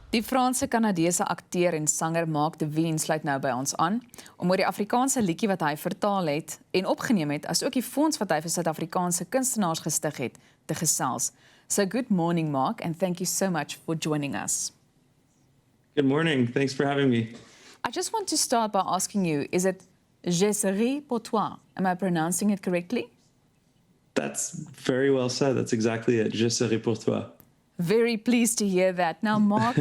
Die Frans-Kanadese akteur en sanger Marc Devigne sluit nou by ons aan om oor die Afrikaanse liedjie wat hy vertaal het en opgeneem het, as ook die fonds wat hy vir Suid-Afrikaanse kunstenaars gestig het, te gesels. So good morning, Marc, and thank you so much for joining us. Good morning. Thanks for having me. I just want to start by asking you, is it Je serai pour toi? Am I pronouncing it correctly? That's very well said. That's exactly it. Je serai pour toi. Very pleased to hear that. Now, Marc,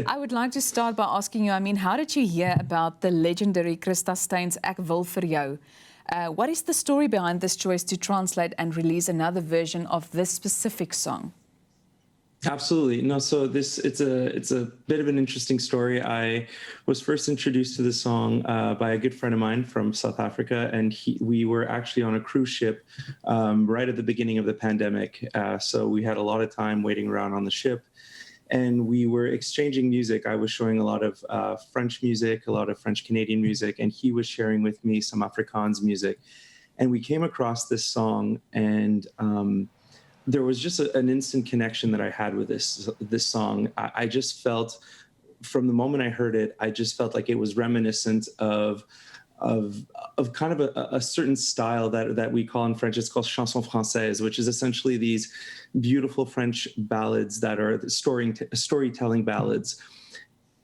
I would like to start by asking you, how did you hear about the legendary Christa Stein's Ek wil vir jou? What is the story behind this choice to translate and release another version of this specific song? Absolutely. No, so it's a bit of an interesting story. I was first introduced to the song by a good friend of mine from South Africa, and we were actually on a cruise ship right at the beginning of the pandemic. So we had a lot of time waiting around on the ship, and we were exchanging music. I was showing a lot of French music, a lot of French-Canadian music, and he was sharing with me some Afrikaans music. And we came across this song, and there was just an instant connection that I had with this song. I just felt, from the moment I heard it, I just felt like it was reminiscent of kind of a certain style that we call in French. It's called chanson française, which is essentially these beautiful French ballads that are the storytelling ballads.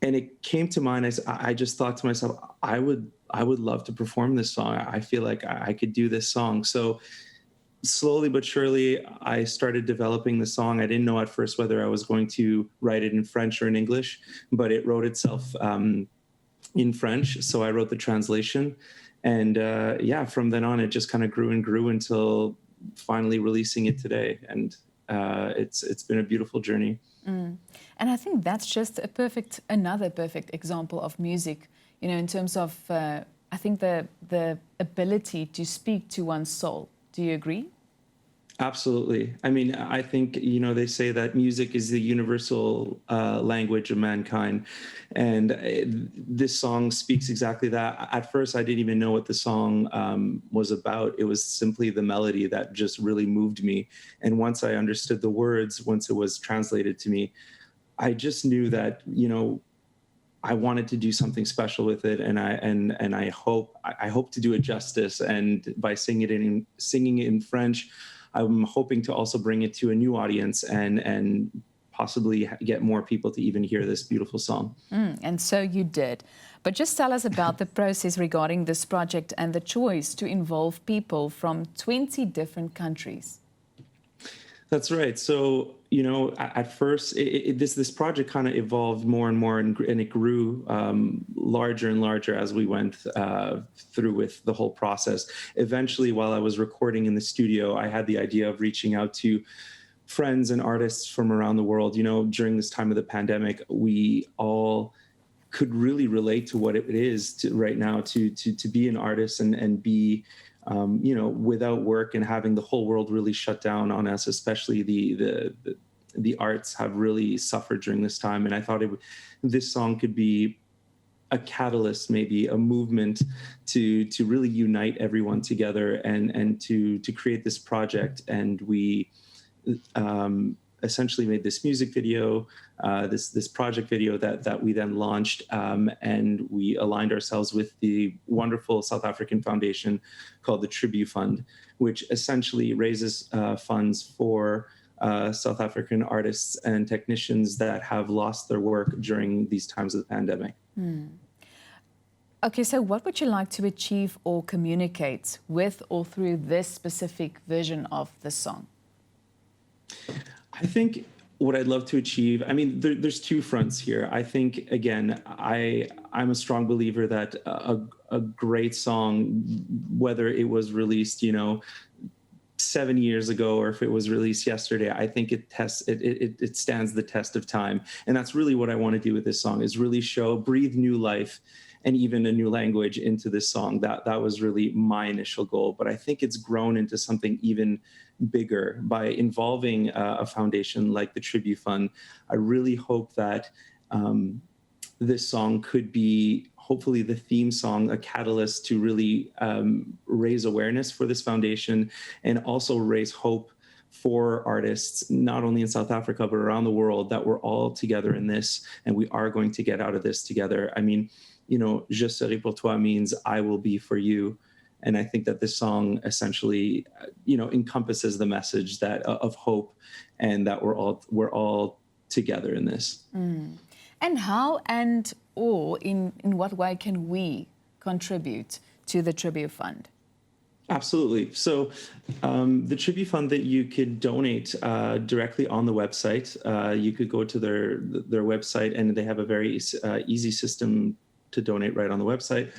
And it came to mind. I just thought to myself, I would love to perform this song. I feel like I could do this song. So slowly but surely, I started developing the song. I didn't know at first whether I was going to write it in French or in English, but it wrote itself in French. So I wrote the translation. And from then on, it just kind of grew and grew until finally releasing it today. And it's been a beautiful journey. Mm. And I think that's just another perfect example of music, in terms of, I think, the ability to speak to one's soul. Do you agree? Absolutely. I think, they say that music is the universal language of mankind. And this song speaks exactly that. At first, I didn't even know what the song was about. It was simply the melody that just really moved me. And once I understood the words, once it was translated to me, I just knew that, I wanted to do something special with it, and I hope to do it justice. And by singing it in French, I'm hoping to also bring it to a new audience and possibly get more people to even hear this beautiful song. And so you did. But just tell us about the process regarding this project and the choice to involve people from 20 different countries. That's right. So, at first, this project kind of evolved more and more, and it grew larger and larger as we went through with the whole process. Eventually, while I was recording in the studio, I had the idea of reaching out to friends and artists from around the world. During this time of the pandemic, we all could really relate to what it is right now to be an artist and be without work and having the whole world really shut down on us, especially the arts have really suffered during this time. And I thought this song could be a catalyst, maybe a movement to really unite everyone together and to create this project. And we essentially made this music video, this project video that we then launched, and we aligned ourselves with the wonderful South African foundation called the Tribute Fund, which essentially raises funds for South African artists and technicians that have lost their work during these times of the pandemic. Okay, so what would you like to achieve or communicate with or through this specific version of the song? I think what I'd love to achieve, there's two fronts here. I think, again, I'm a strong believer that a great song, whether it was released, 7 years ago or if it was released yesterday, I think it stands the test of time. And that's really what I want to do with this song, is really breathe new life and even a new language into this song. That was really my initial goal. But I think it's grown into something even bigger by involving a foundation like the Tribute Fund. I really hope that this song could be, hopefully, the theme song, a catalyst to really raise awareness for this foundation and also raise hope for artists, not only in South Africa, but around the world, that we're all together in this and we are going to get out of this together. I mean, you know, Je serai pour toi means I will be for you. And I think that this song essentially, you know, encompasses the message that of hope and that we're all together in this. And how or in what way can we contribute to the Tribute Fund? Absolutely. So the Tribute Fund that you could donate directly on the website. You could go to their website and they have a very easy system to donate right on the website.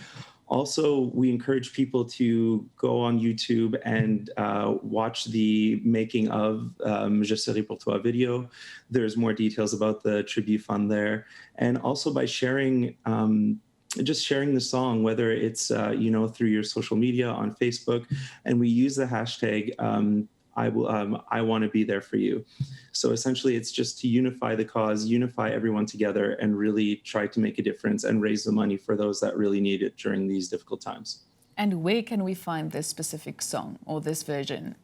Also, we encourage people to go on YouTube and watch the making of Je serai pour toi video. There's more details about the Tribute Fund there. And also by sharing, just sharing the song, whether it's, you know, through your social media on Facebook. And we use the hashtag I want to be there for you. So essentially, it's just to unify the cause, unify everyone together, and really try to make a difference and raise the money for those that really need it during these difficult times. And where can we find this specific song or this version?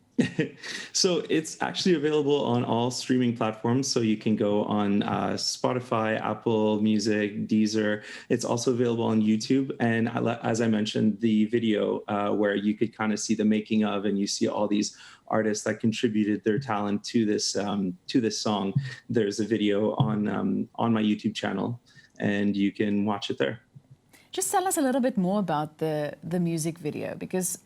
So it's actually available on all streaming platforms. So you can go on Spotify, Apple Music, Deezer. It's also available on YouTube. And as I mentioned, the video where you could kind of see the making of, and you see all these artists that contributed their talent to this song. There's a video on my YouTube channel, and you can watch it there. Just tell us a little bit more about the music video, because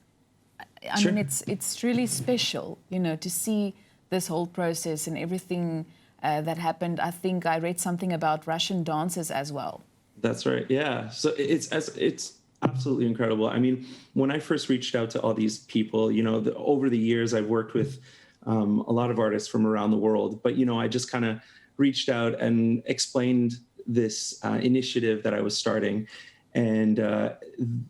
I Sure. mean, it's really special, you know, to see this whole process and everything that happened. I think I read something about Russian dancers as well. That's right. Yeah. So it's absolutely incredible. I mean, when I first reached out to all these people, you know, over the years, I've worked with a lot of artists from around the world, but, you know, I just kind of reached out and explained this initiative that I was starting. And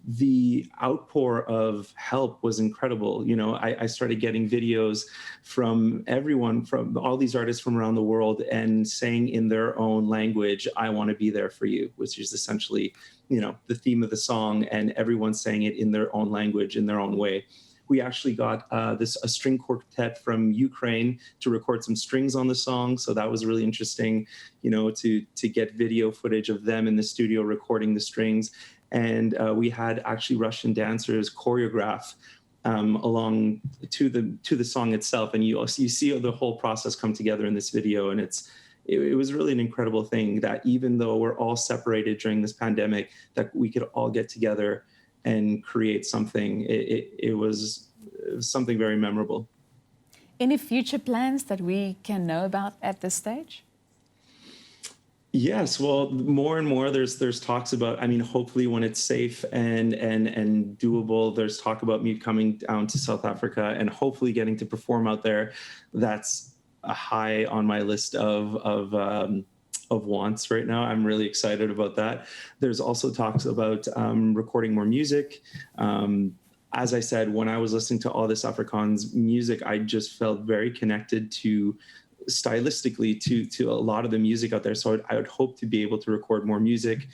the outpour of help was incredible. You know, I started getting videos from everyone, from all these artists from around the world, and saying in their own language, I want to be there for you, which is essentially, you know, the theme of the song, and everyone saying it in their own language, in their own way. We actually got a string quartet from Ukraine to record some strings on the song. So that was really interesting, you know, to get video footage of them in the studio recording the strings. And we had actually Russian dancers choreograph along to the song itself. And you see the whole process come together in this video. And it was really an incredible thing that even though we're all separated during this pandemic, that we could all get together and create something. It was something very memorable. Any future plans that we can know about at this stage? Yes, well, more and more there's talks about, I mean, hopefully when it's safe and doable, there's talk about me coming down to South Africa and hopefully getting to perform out there. That's a high on my list of wants right now. I'm really excited about that. There's also talks about recording more music. As I said, when I was listening to all this Afrikaans music, I just felt very connected to stylistically to a lot of the music out there. So I would hope to be able to record more music.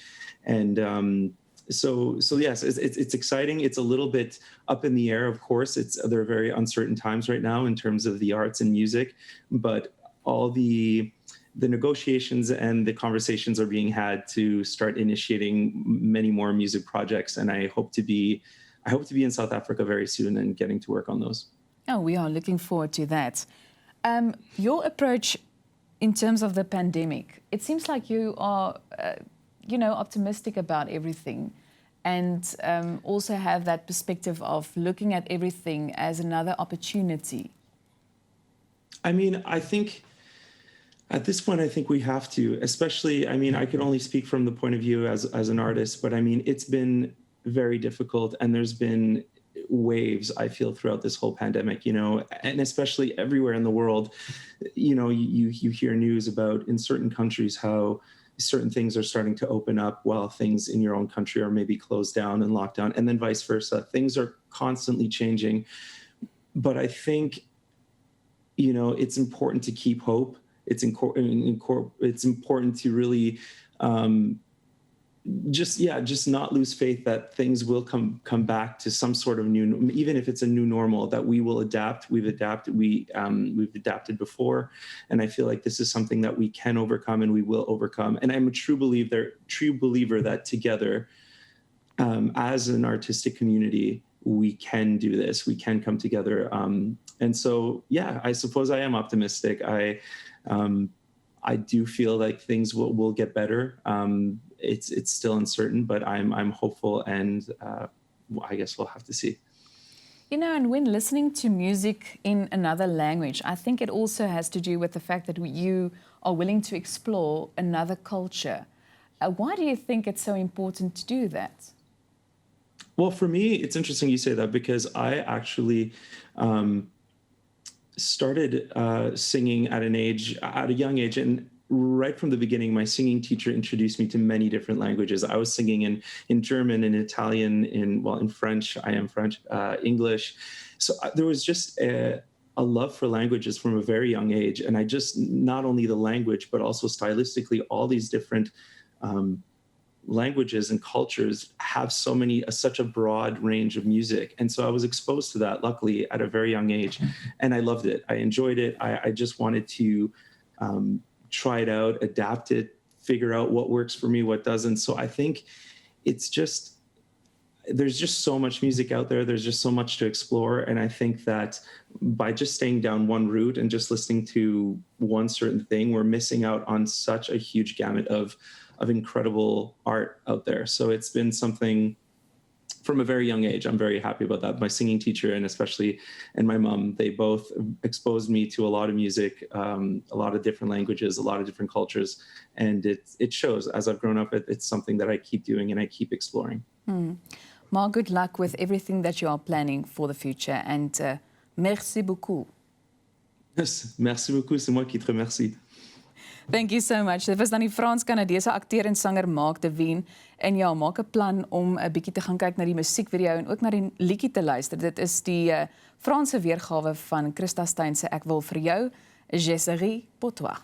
And so yes, it's exciting. It's a little bit up in the air, of course. They're very uncertain times right now in terms of the arts and music, but all the negotiations and the conversations are being had to start initiating many more music projects. And I hope to be in South Africa very soon and getting to work on those. Oh, we are looking forward to that. Your approach in terms of the pandemic, it seems like you are, optimistic about everything, and also have that perspective of looking at everything as another opportunity. I mean, I think at this point, I think we have to, especially, I mean, I can only speak from the point of view as an artist, but I mean, it's been very difficult, and there's been waves, I feel, throughout this whole pandemic, you know, and especially everywhere in the world. You know, you hear news about in certain countries how certain things are starting to open up while things in your own country are maybe closed down and locked down, and then vice versa. Things are constantly changing. But I think, you know, it's important to keep hope. It's important to really just not lose faith that things will come back to some sort of new, even if it's a new normal, that we will adapt. We've adapted before, and I feel like this is something that we can overcome and we will overcome. And I'm a true believer that together, as an artistic community, we can do this. We can come together. And so, yeah, I suppose I am optimistic. I do feel like things will get better. It's still uncertain, but I'm hopeful, and I guess we'll have to see. You know, and when listening to music in another language, I think it also has to do with the fact that you are willing to explore another culture. Why do you think it's so important to do that? Well, for me, it's interesting you say that, because I actually started singing at a young age, and right from the beginning, my singing teacher introduced me to many different languages. I was singing in German, in Italian, in French. I am French, English. So there was just a love for languages from a very young age, and I just, not only the language, but also stylistically, all these different languages and cultures have such a broad range of music. And so I was exposed to that, luckily, at a very young age. And I loved it. I enjoyed it. I just wanted to try it out, adapt it, figure out what works for me, what doesn't. So I think there's just so much music out there. There's just so much to explore. And I think that by just staying down one route and just listening to one certain thing, we're missing out on such a huge gamut of incredible art out there. So it's been something from a very young age. I'm very happy about that. My singing teacher and my mom, they both exposed me to a lot of music, a lot of different languages, a lot of different cultures. And it shows as I've grown up. It's something that I keep doing and I keep exploring. Marc, good luck with everything that you are planning for the future. And merci beaucoup. Yes, merci beaucoup. C'est moi qui te remercie. Thank you so much. Dit was dan die Frans-Kanadese akteur en sanger Marc Devigne. En ja, maak 'n plan om 'n bietjie te gaan kyk na die musiekvideo en ook na die liedjie te luister. Dit is die Franse weergawe van Christa Steyn se Ek wil vir jou, Je serai pour toi.